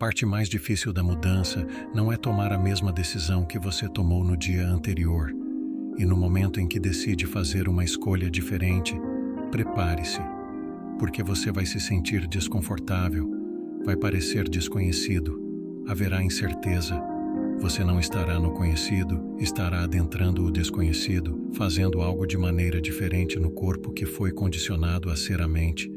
parte mais difícil da mudança não é tomar a mesma decisão que você tomou no dia anterior. E no momento em que decide fazer uma escolha diferente, prepare-se, porque você vai se sentir desconfortável, vai parecer desconhecido, haverá incerteza. Você não estará no conhecido, estará adentrando o desconhecido, fazendo algo de maneira diferente no corpo que foi condicionado a ser a mente.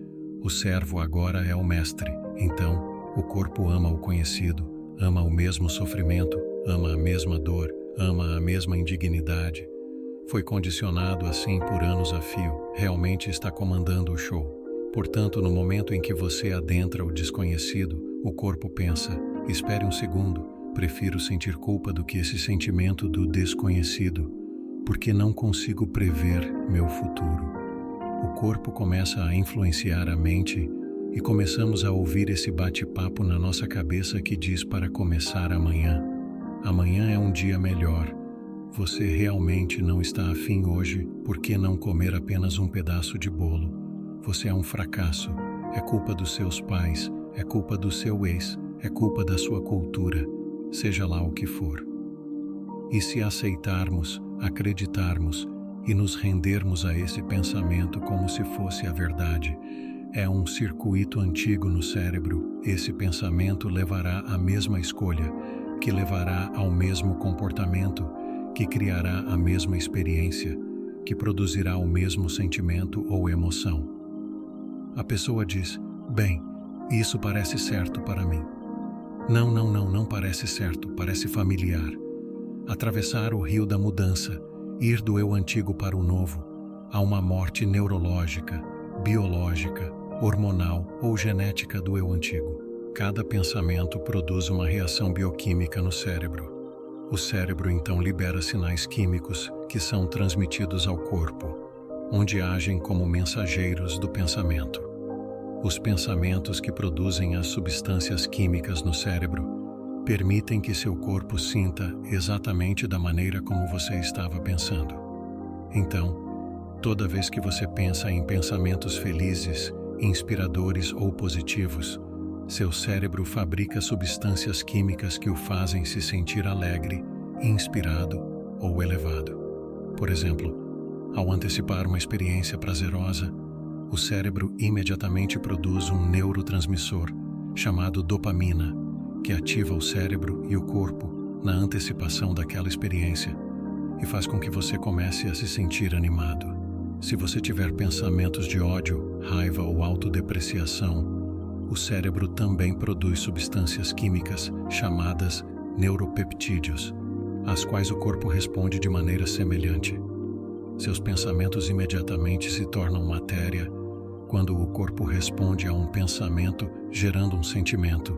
O servo agora é o mestre, então o corpo ama o conhecido, ama o mesmo sofrimento, ama a mesma dor, ama a mesma indignidade. Foi condicionado assim por anos a fio, realmente está comandando o show. Portanto, no momento em que você adentra o desconhecido, o corpo pensa: espere um segundo, prefiro sentir culpa do que esse sentimento do desconhecido, porque não consigo prever meu futuro. O corpo começa a influenciar a mente e começamos a ouvir esse bate-papo na nossa cabeça que diz para começar amanhã. Amanhã é um dia melhor. Você realmente não está afim hoje, por que não comer apenas um pedaço de bolo? Você é um fracasso. É culpa dos seus pais, é culpa do seu ex, é culpa da sua cultura, seja lá o que for. E se aceitarmos, acreditarmos e nos rendermos a esse pensamento como se fosse a verdade, é um circuito antigo no cérebro. Esse pensamento levará à mesma escolha, que levará ao mesmo comportamento, que criará a mesma experiência, que produzirá o mesmo sentimento ou emoção. A pessoa diz: bem, isso parece certo para mim. Não parece certo, parece familiar. Atravessar o rio da mudança, ir do eu antigo para o novo, há uma morte neurológica, biológica, hormonal ou genética do eu antigo. Cada pensamento produz uma reação bioquímica no cérebro. O cérebro então libera sinais químicos que são transmitidos ao corpo, onde agem como mensageiros do pensamento. Os pensamentos que produzem as substâncias químicas no cérebro permitem que seu corpo sinta exatamente da maneira como você estava pensando. Então, toda vez que você pensa em pensamentos felizes, inspiradores ou positivos, seu cérebro fabrica substâncias químicas que o fazem se sentir alegre, inspirado ou elevado. Por exemplo, ao antecipar uma experiência prazerosa, o cérebro imediatamente produz um neurotransmissor chamado dopamina, que ativa o cérebro e o corpo na antecipação daquela experiência e faz com que você comece a se sentir animado. Se você tiver pensamentos de ódio, raiva ou autodepreciação, o cérebro também produz substâncias químicas chamadas neuropeptídeos, às quais o corpo responde de maneira semelhante. Seus pensamentos imediatamente se tornam matéria quando o corpo responde a um pensamento gerando um sentimento.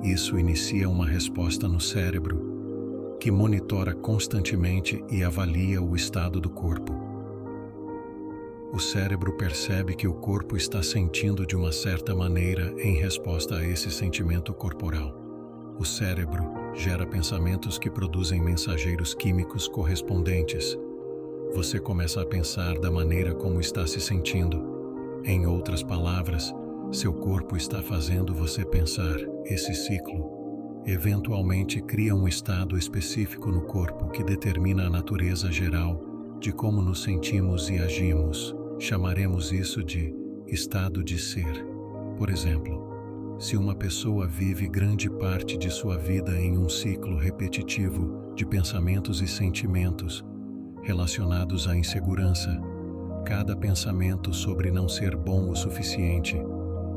Isso inicia uma resposta no cérebro, que monitora constantemente e avalia o estado do corpo. O cérebro percebe que o corpo está sentindo de uma certa maneira em resposta a esse sentimento corporal. O cérebro gera pensamentos que produzem mensageiros químicos correspondentes. Você começa a pensar da maneira como está se sentindo. Em outras palavras, seu corpo está fazendo você pensar. Esse ciclo eventualmente cria um estado específico no corpo que determina a natureza geral de como nos sentimos e agimos. Chamaremos isso de estado de ser. Por exemplo, se uma pessoa vive grande parte de sua vida em um ciclo repetitivo de pensamentos e sentimentos relacionados à insegurança, cada pensamento sobre não ser bom o suficiente,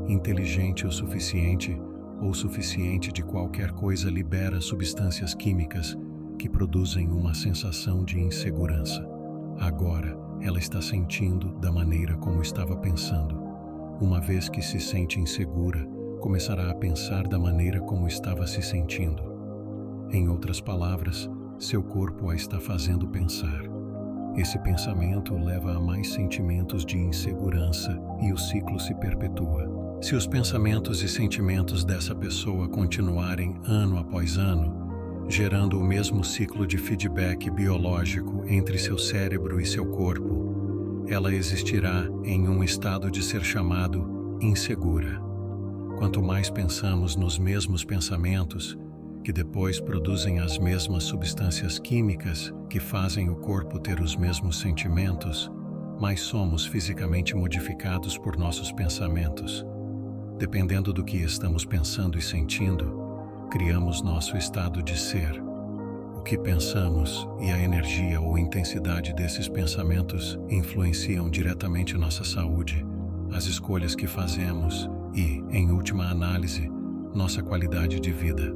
inteligente o suficiente ou suficiente de qualquer coisa libera substâncias químicas que produzem uma sensação de insegurança. Agora, ela está sentindo da maneira como estava pensando. Uma vez que se sente insegura, começará a pensar da maneira como estava se sentindo. Em outras palavras, seu corpo a está fazendo pensar. Esse pensamento leva a mais sentimentos de insegurança e o ciclo se perpetua. Se os pensamentos e sentimentos dessa pessoa continuarem ano após ano, gerando o mesmo ciclo de feedback biológico entre seu cérebro e seu corpo, ela existirá em um estado de ser chamado insegura. Quanto mais pensamos nos mesmos pensamentos, que depois produzem as mesmas substâncias químicas que fazem o corpo ter os mesmos sentimentos, mais somos fisicamente modificados por nossos pensamentos. Dependendo do que estamos pensando e sentindo, criamos nosso estado de ser. O que pensamos e a energia ou intensidade desses pensamentos influenciam diretamente nossa saúde, as escolhas que fazemos e, em última análise, nossa qualidade de vida.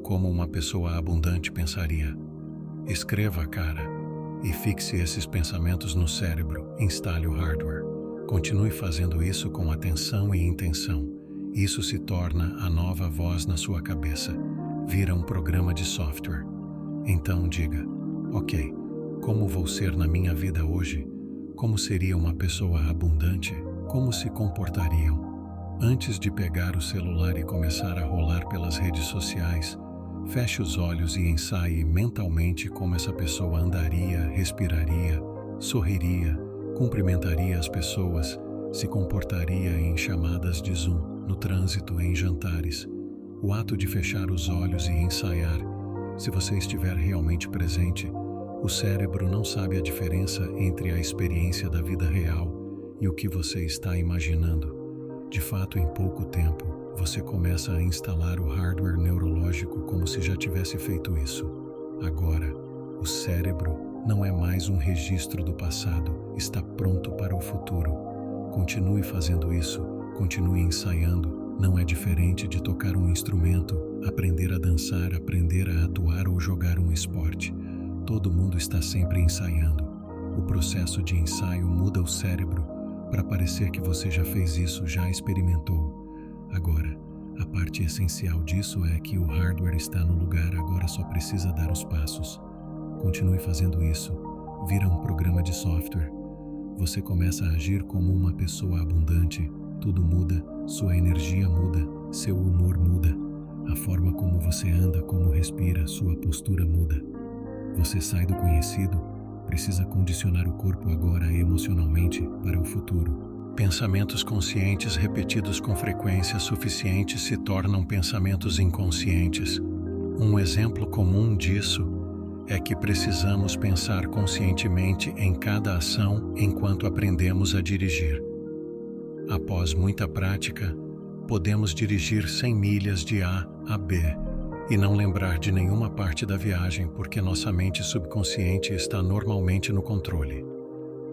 Como uma pessoa abundante pensaria? Escreva, cara, e fixe esses pensamentos no cérebro, instale o hardware. Continue fazendo isso com atenção e intenção. Isso se torna a nova voz na sua cabeça. Vira um programa de software. Então diga, ok, como vou ser na minha vida hoje? Como seria uma pessoa abundante? Como se comportariam? Antes de pegar o celular e começar a rolar pelas redes sociais, feche os olhos e ensaie mentalmente como essa pessoa andaria, respiraria, sorriria, cumprimentaria as pessoas, se comportaria em chamadas de Zoom, no trânsito, em jantares. O ato de fechar os olhos e ensaiar, se você estiver realmente presente, o cérebro não sabe a diferença entre a experiência da vida real e o que você está imaginando. De fato, em pouco tempo, você começa a instalar o hardware neurológico como se já tivesse feito isso. Agora, o cérebro não é mais um registro do passado, está pronto para o futuro. Continue fazendo isso, continue ensaiando. Não é diferente de tocar um instrumento, aprender a dançar, aprender a atuar ou jogar um esporte. Todo mundo está sempre ensaiando. O processo de ensaio muda o cérebro para parecer que você já fez isso, já experimentou. Agora, a parte essencial disso é que o hardware está no lugar, agora só precisa dar os passos. Continue fazendo isso. Vira um programa de software. Você começa a agir como uma pessoa abundante. Tudo muda, sua energia muda, seu humor muda. A forma como você anda, como respira, sua postura muda. Você sai do conhecido, precisa condicionar o corpo agora emocionalmente para o futuro. Pensamentos conscientes repetidos com frequência suficiente se tornam pensamentos inconscientes. Um exemplo comum disso é que precisamos pensar conscientemente em cada ação enquanto aprendemos a dirigir. Após muita prática, podemos dirigir 100 milhas de A a B e não lembrar de nenhuma parte da viagem porque nossa mente subconsciente está normalmente no controle.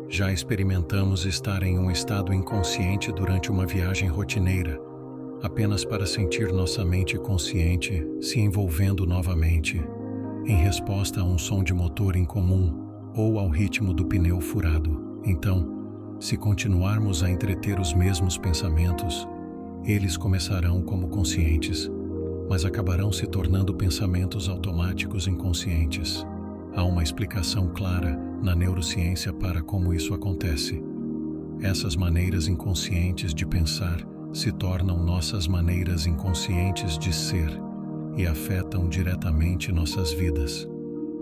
Já experimentamos estar em um estado inconsciente durante uma viagem rotineira, apenas para sentir nossa mente consciente se envolvendo novamente, em resposta a um som de motor incomum ou ao ritmo do pneu furado. Então, se continuarmos a entreter os mesmos pensamentos, eles começarão como conscientes, mas acabarão se tornando pensamentos automáticos inconscientes. Há uma explicação clara na neurociência para como isso acontece. Essas maneiras inconscientes de pensar se tornam nossas maneiras inconscientes de ser e afetam diretamente nossas vidas,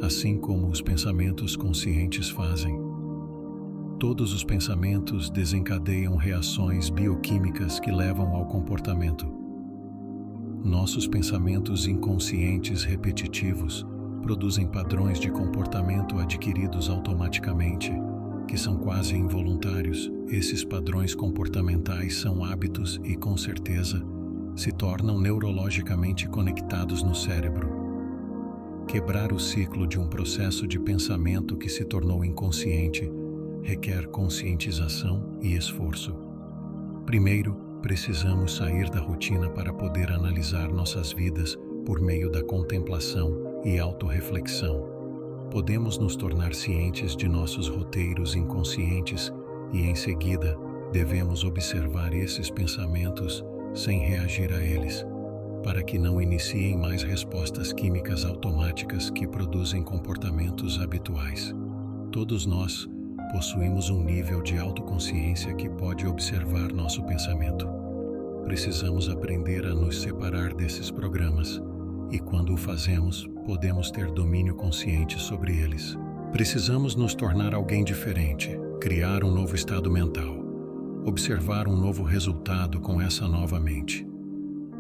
assim como os pensamentos conscientes fazem. Todos os pensamentos desencadeiam reações bioquímicas que levam ao comportamento. Nossos pensamentos inconscientes repetitivos produzem padrões de comportamento adquiridos automaticamente, que são quase involuntários. Esses padrões comportamentais são hábitos e, com certeza, se tornam neurologicamente conectados no cérebro. Quebrar o ciclo de um processo de pensamento que se tornou inconsciente requer conscientização e esforço. Primeiro, precisamos sair da rotina para poder analisar nossas vidas por meio da contemplação e autorreflexão. Podemos nos tornar cientes de nossos roteiros inconscientes e, em seguida, devemos observar esses pensamentos sem reagir a eles, para que não iniciem mais respostas químicas automáticas que produzem comportamentos habituais. Todos nós possuímos um nível de autoconsciência que pode observar nosso pensamento. Precisamos aprender a nos separar desses programas, e quando o fazemos, podemos ter domínio consciente sobre eles. Precisamos nos tornar alguém diferente, criar um novo estado mental, observar um novo resultado com essa nova mente.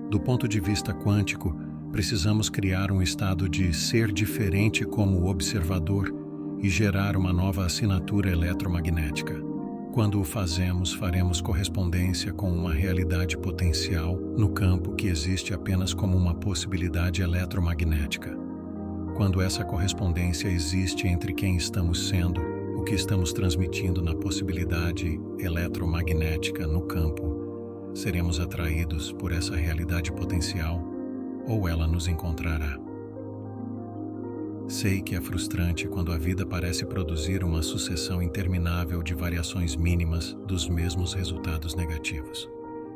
Do ponto de vista quântico, precisamos criar um estado de ser diferente como observador e gerar uma nova assinatura eletromagnética. Quando o fazemos, faremos correspondência com uma realidade potencial no campo que existe apenas como uma possibilidade eletromagnética. Quando essa correspondência existe entre quem estamos sendo, o que estamos transmitindo na possibilidade eletromagnética no campo, seremos atraídos por essa realidade potencial ou ela nos encontrará. Sei que é frustrante quando a vida parece produzir uma sucessão interminável de variações mínimas dos mesmos resultados negativos.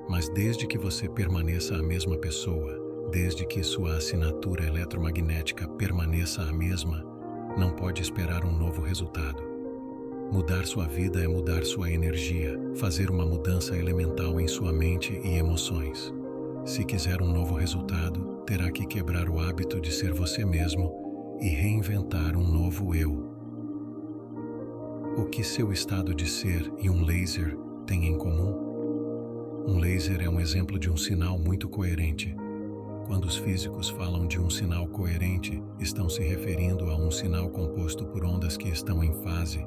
Mas desde que você permaneça a mesma pessoa, desde que sua assinatura eletromagnética permaneça a mesma, não pode esperar um novo resultado. Mudar sua vida é mudar sua energia, fazer uma mudança elemental em sua mente e emoções. Se quiser um novo resultado, terá que quebrar o hábito de ser você mesmo e reinventar um novo eu. O que seu estado de ser e um laser têm em comum? Um laser é um exemplo de um sinal muito coerente. Quando os físicos falam de um sinal coerente, estão se referindo a um sinal composto por ondas que estão em fase.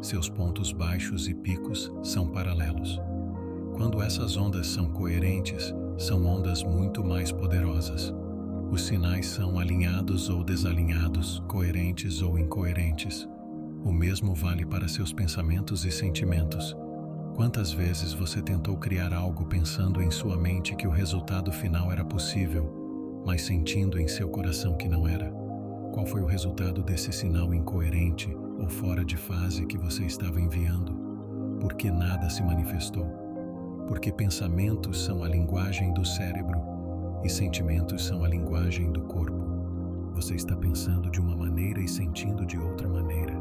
Seus pontos baixos e picos são paralelos. Quando essas ondas são coerentes, são ondas muito mais poderosas. Os sinais são alinhados ou desalinhados, coerentes ou incoerentes. O mesmo vale para seus pensamentos e sentimentos. Quantas vezes você tentou criar algo pensando em sua mente que o resultado final era possível, mas sentindo em seu coração que não era? Qual foi o resultado desse sinal incoerente ou fora de fase que você estava enviando? Por que nada se manifestou? Porque pensamentos são a linguagem do cérebro e sentimentos são a linguagem do corpo. Você está pensando de uma maneira e sentindo de outra maneira.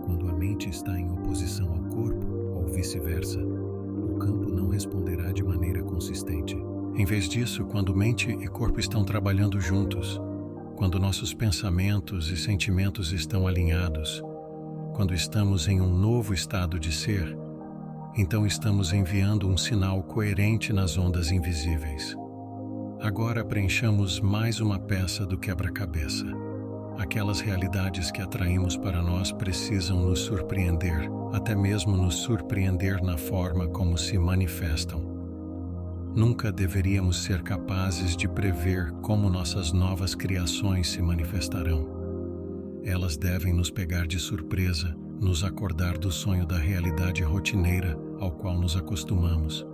Quando a mente está em oposição ao corpo, ou vice-versa, o campo não responderá de maneira consistente. Em vez disso, quando mente e corpo estão trabalhando juntos, quando nossos pensamentos e sentimentos estão alinhados, quando estamos em um novo estado de ser, então estamos enviando um sinal coerente nas ondas invisíveis. Agora preenchamos mais uma peça do quebra-cabeça. Aquelas realidades que atraímos para nós precisam nos surpreender, até mesmo nos surpreender na forma como se manifestam. Nunca deveríamos ser capazes de prever como nossas novas criações se manifestarão. Elas devem nos pegar de surpresa, nos acordar do sonho da realidade rotineira ao qual nos acostumamos.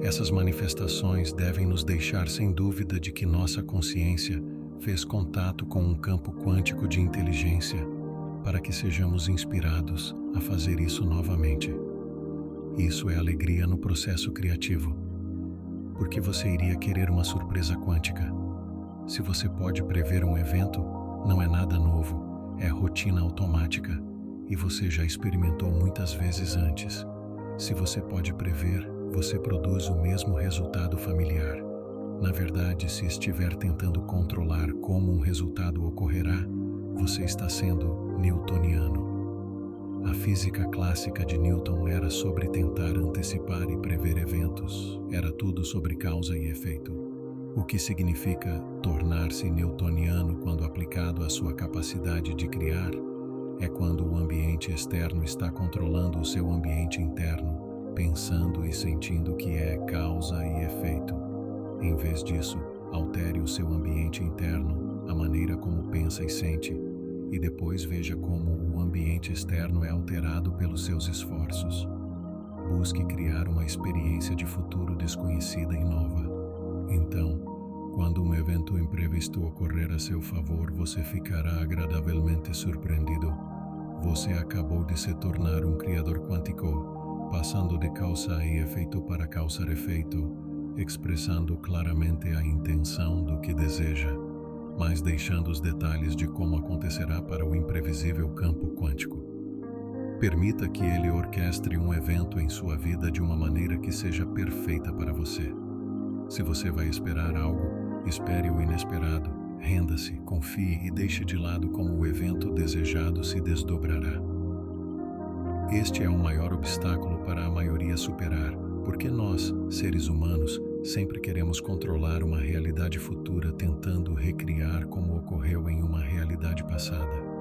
Essas manifestações devem nos deixar sem dúvida de que nossa consciência fez contato com um campo quântico de inteligência para que sejamos inspirados a fazer isso novamente. Isso é alegria no processo criativo. Por que você iria querer uma surpresa quântica? Se você pode prever um evento, não é nada novo, é rotina automática e você já experimentou muitas vezes antes. Se você pode prever, você produz o mesmo resultado familiar. Na verdade, se estiver tentando controlar como um resultado ocorrerá, você está sendo newtoniano. A física clássica de Newton era sobre tentar antecipar e prever eventos. Era tudo sobre causa e efeito. O que significa tornar-se newtoniano quando aplicado à sua capacidade de criar é quando o ambiente externo está controlando o seu ambiente interno, pensando e sentindo que é causa e efeito. Em vez disso, altere o seu ambiente interno, a maneira como pensa e sente, e depois veja como o ambiente externo é alterado pelos seus esforços. Busque criar uma experiência de futuro desconhecida e nova. Então, quando um evento imprevisto ocorrer a seu favor, você ficará agradavelmente surpreendido. Você acabou de se tornar um criador quântico, passando de causa e efeito para causar efeito, expressando claramente a intenção do que deseja, mas deixando os detalhes de como acontecerá para o imprevisível campo quântico. Permita que ele orquestre um evento em sua vida de uma maneira que seja perfeita para você. Se você vai esperar algo, espere o inesperado, renda-se, confie e deixe de lado como o evento desejado se desdobrará. Este é o maior obstáculo para a maioria superar, porque nós, seres humanos, Sempre queremos controlar uma realidade futura, tentando recriar como ocorreu em uma realidade passada.